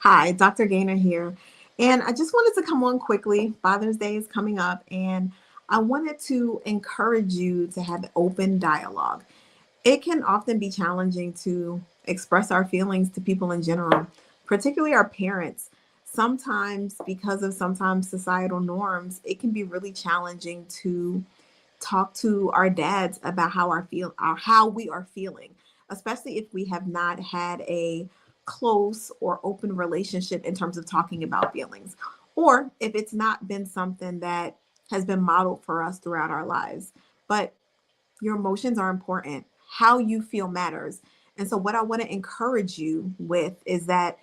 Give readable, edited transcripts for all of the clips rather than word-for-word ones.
Hi, Dr. Gaynor here. And I just wanted to come on quickly. Father's Day is coming up, and I wanted to encourage you to have open dialogue. It can often be challenging to express our feelings to people in general, particularly our parents. Sometimes, because of sometimes societal norms, it can be really challenging to talk to our dads about how we are feeling, especially if we have not had a close or open relationship in terms of talking about feelings, or if it's not been something that has been modeled for us throughout our lives. But your emotions are important. How you feel matters. And so what I want to encourage you with is that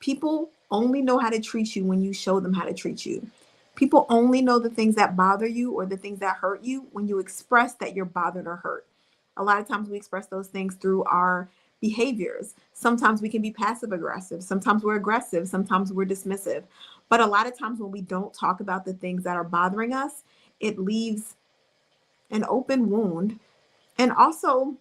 people only know how to treat you when you show them how to treat you. People only know the things that bother you or the things that hurt you when you express that you're bothered or hurt. A lot of times we express those things through our behaviors. Sometimes we can be passive aggressive. Sometimes we're aggressive. Sometimes we're dismissive. But a lot of times when we don't talk about the things that are bothering us, it leaves an open wound and also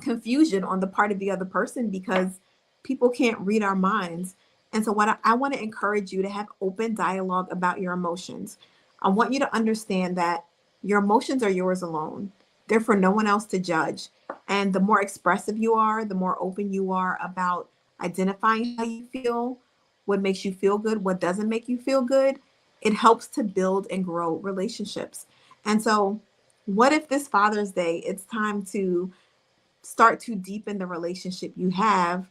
confusion on the part of the other person because people can't read our minds. And so, what I want to encourage you to have open dialogue about your emotions. I want you to understand that your emotions are yours alone, they're for no one else to judge. And the more expressive you are, the more open you are about identifying how you feel, what makes you feel good, what doesn't make you feel good, it helps to build and grow relationships. And so, what if this Father's Day, it's time to start to deepen the relationship you have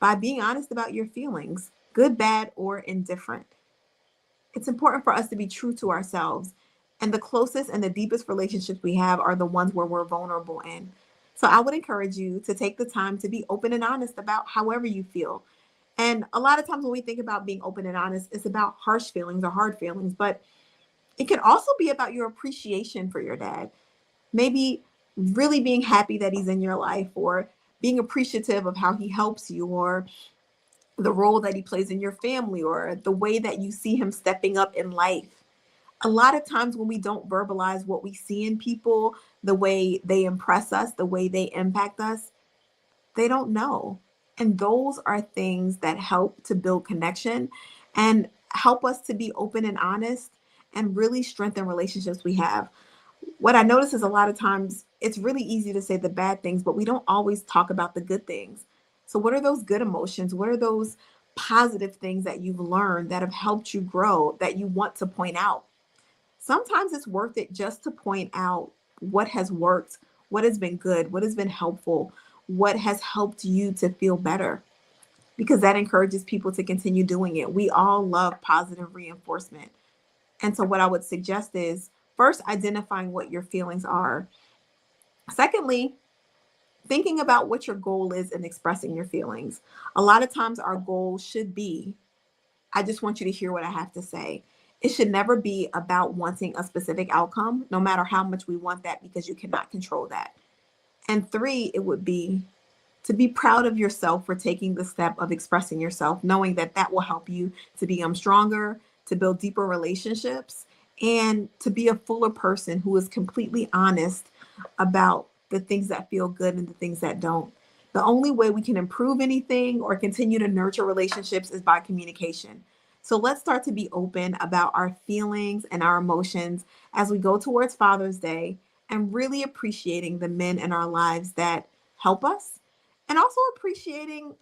by being honest about your feelings, good, bad, or indifferent. It's important for us to be true to ourselves. And the closest and the deepest relationships we have are the ones where we're vulnerable in. So I would encourage you to take the time to be open and honest about however you feel. And a lot of times when we think about being open and honest, it's about harsh feelings or hard feelings, but it can also be about your appreciation for your dad. Maybe really being happy that he's in your life, or being appreciative of how he helps you, or the role that he plays in your family, or the way that you see him stepping up in life. A lot of times when we don't verbalize what we see in people, the way they impress us, the way they impact us, they don't know. And those are things that help to build connection and help us to be open and honest and really strengthen relationships we have. What I notice is a lot of times it's really easy to say the bad things, but we don't always talk about the good things. So, what are those good emotions? What are those positive things that you've learned that have helped you grow that you want to point out? Sometimes it's worth it just to point out what has worked, what has been good, what has been helpful, what has helped you to feel better, because that encourages people to continue doing it. We all love positive reinforcement. And so, what I would suggest is first identifying what your feelings are. Secondly, thinking about what your goal is in expressing your feelings. A lot of times, our goal should be I just want you to hear what I have to say. It should never be about wanting a specific outcome, no matter how much we want that, because you cannot control that. And three, it would be to be proud of yourself for taking the step of expressing yourself, knowing that that will help you to become stronger, to build deeper relationships, and to be a fuller person who is completely honest about the things that feel good and the things that don't. The only way we can improve anything or continue to nurture relationships is by communication. So let's start to be open about our feelings and our emotions as we go towards Father's Day, and really appreciating the men in our lives that help us, and also appreciating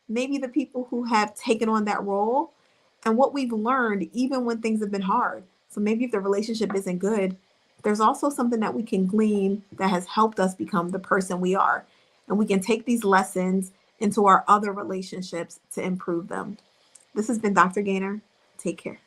maybe the people who have taken on that role and what we've learned even when things have been hard. So maybe if the relationship isn't good, there's also something that we can glean that has helped us become the person we are, and we can take these lessons into our other relationships to improve them. This has been Dr. Gaynor. Take care.